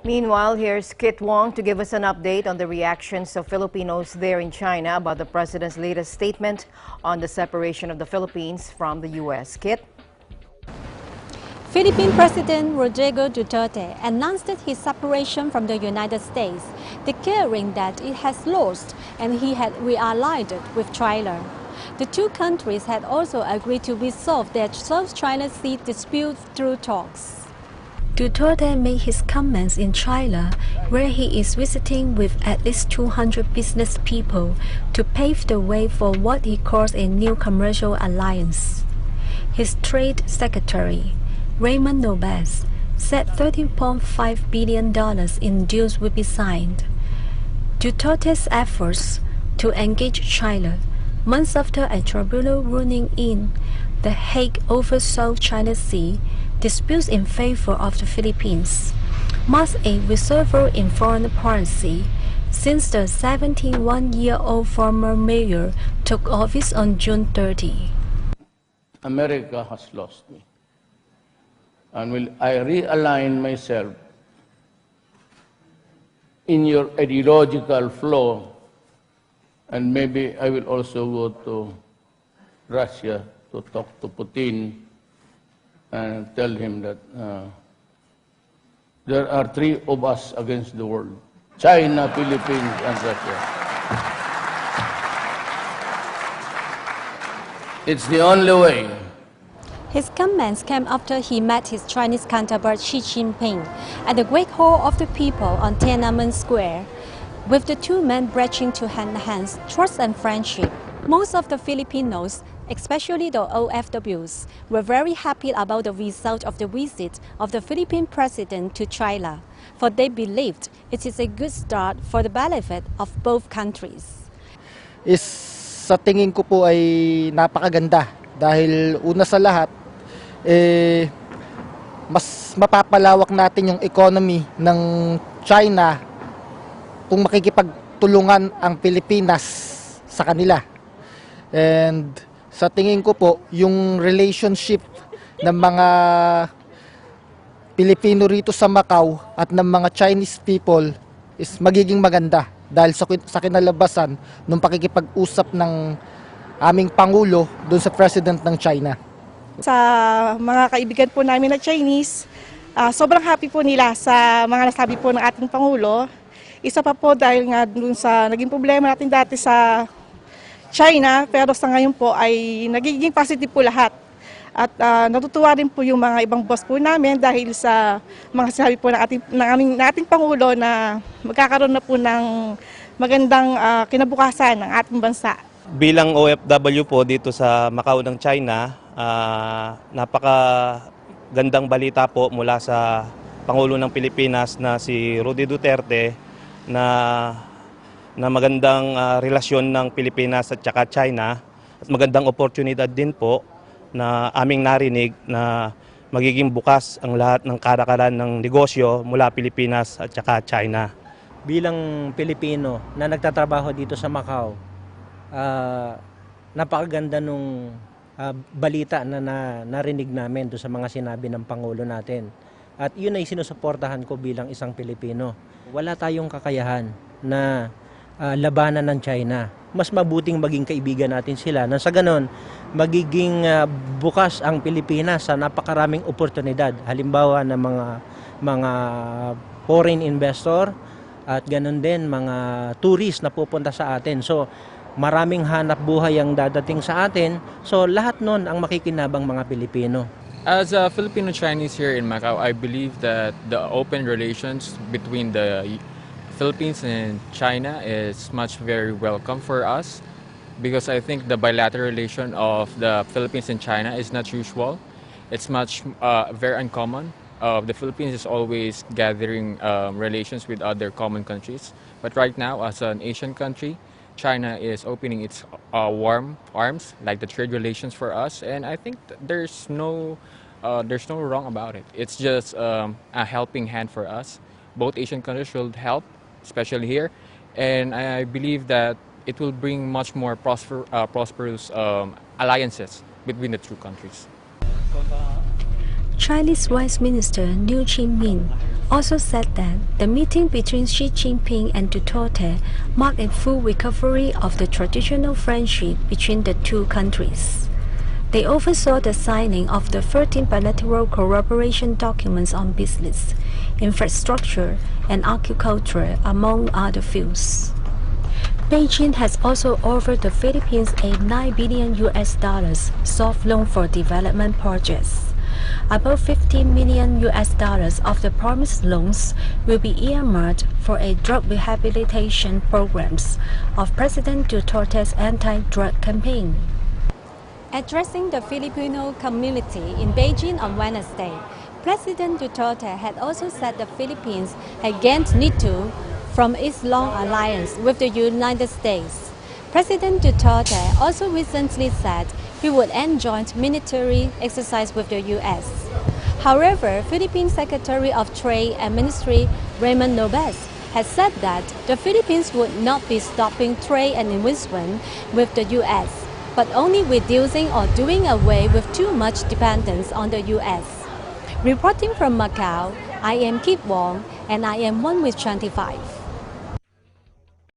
Meanwhile, here's Kit Wong to give us an update on the reactions of Filipinos there in China about the president's latest statement on the separation of the Philippines from the U.S. Kit? Philippine President Rodrigo Duterte announced his separation from the United States, declaring that it has lost and he had reallied with China. The two countries had also agreed to resolve their South China Sea dispute through talks. Duterte made his comments in China, where he is visiting with at least 200 business people to pave the way for what he calls a new commercial alliance. His trade secretary, Raymond Nobes, said $13.5 billion in deals will be signed. Duterte's efforts to engage China, months after a tribunal ruling in The Hague over South China Sea disputes in favor of the Philippines, marks a reversal in foreign policy since the 71-year-old former mayor took office on June 30. America has lost me. And will I realign myself in your ideological flow, and maybe I will also go to Russia to talk to Putin and tell him that there are three of us against the world: China, Philippines, and Russia. It's the only way. His comments came after he met his Chinese counterpart Xi Jinping at the Great Hall of the People on Tiananmen Square, with the two men pledging to hand hands trust and friendship. Most of the Filipinos, especially the OFWs, were very happy about the result of the visit of the Philippine president to China, for they believed it is a good start for the benefit of both countries. Sa tingin ko po ay napakaganda dahil una sa lahat mas mapapalawak natin yung economy ng China kung makikipagtulungan ang Pilipinas sa kanila. And sa tingin ko po, yung relationship ng mga Pilipino rito sa Macau at ng mga Chinese people is magiging maganda dahil sa kinalabasan ng pakikipag-usap ng aming Pangulo doon sa President ng China. Sa mga kaibigan po namin na Chinese, sobrang happy po nila sa mga nasabi po ng ating Pangulo. Isa pa po dahil nga dun sa naging problema natin dati sa China, pero sa ngayon po ay nagiging positive po lahat. At natutuwa rin po yung mga ibang boss po namin dahil sa mga sinabi po ng ating Pangulo na magkakaroon na po ng magandang kinabukasan ng ating bansa. Bilang OFW po dito sa Macau ng China, napakagandang balita po mula sa Pangulo ng Pilipinas na si Rudy Duterte na magandang relasyon ng Pilipinas at saka China, at magandang oportunidad din po na aming narinig na magiging bukas ang lahat ng kalakaran ng negosyo mula Pilipinas at saka China. Bilang Pilipino na nagtatrabaho dito sa Macau, napakaganda nung balita na narinig namin doon sa mga sinabi ng Pangulo natin. At yun ay sinusuportahan ko bilang isang Pilipino. Wala tayong kakayahan na labanan ng China. Mas mabuting maging kaibigan natin sila. Nang sa ganon, magiging bukas ang Pilipinas sa napakaraming oportunidad. Halimbawa ng mga foreign investor at ganon din mga tourist na pupunta sa atin. So maraming hanap buhay ang dadating sa atin. So lahat nun ang makikinabang mga Pilipino. As a Filipino-Chinese here in Macau, I believe that the open relations between the Philippines and China is very welcome for us, because I think the bilateral relation of the Philippines and China is not usual. It's very uncommon. The Philippines is always gathering relations with other common countries, but right now, as an Asian country, China is opening its warm arms, like the trade relations for us, and I think there's no wrong about it. It's just a helping hand for us. Both Asian countries should help, especially here, and I believe that it will bring much more prosperous alliances between the two countries. Chinese Vice Minister Liu Qingmin also said that the meeting between Xi Jinping and Duterte marked a full recovery of the traditional friendship between the two countries. They oversaw the signing of the 13 bilateral cooperation documents on business, infrastructure, and agriculture, among other fields. Beijing has also offered the Philippines a $9 billion soft loan for development projects. About $15 million of the promised loans will be earmarked for a drug rehabilitation programs of President Duterte's anti-drug campaign. Addressing the Filipino community in Beijing on Wednesday, President Duterte had also said the Philippines had gained little from its long alliance with the United States. President Duterte also recently said he would end joint military exercise with the U.S. However, Philippine Secretary of Trade and Ministry Raymond Nobes has said that the Philippines would not be stopping trade and investment with the U.S., but only reducing or doing away with too much dependence on the U.S. Reporting from Macau, I am Kip Wong and I am 1 with 25.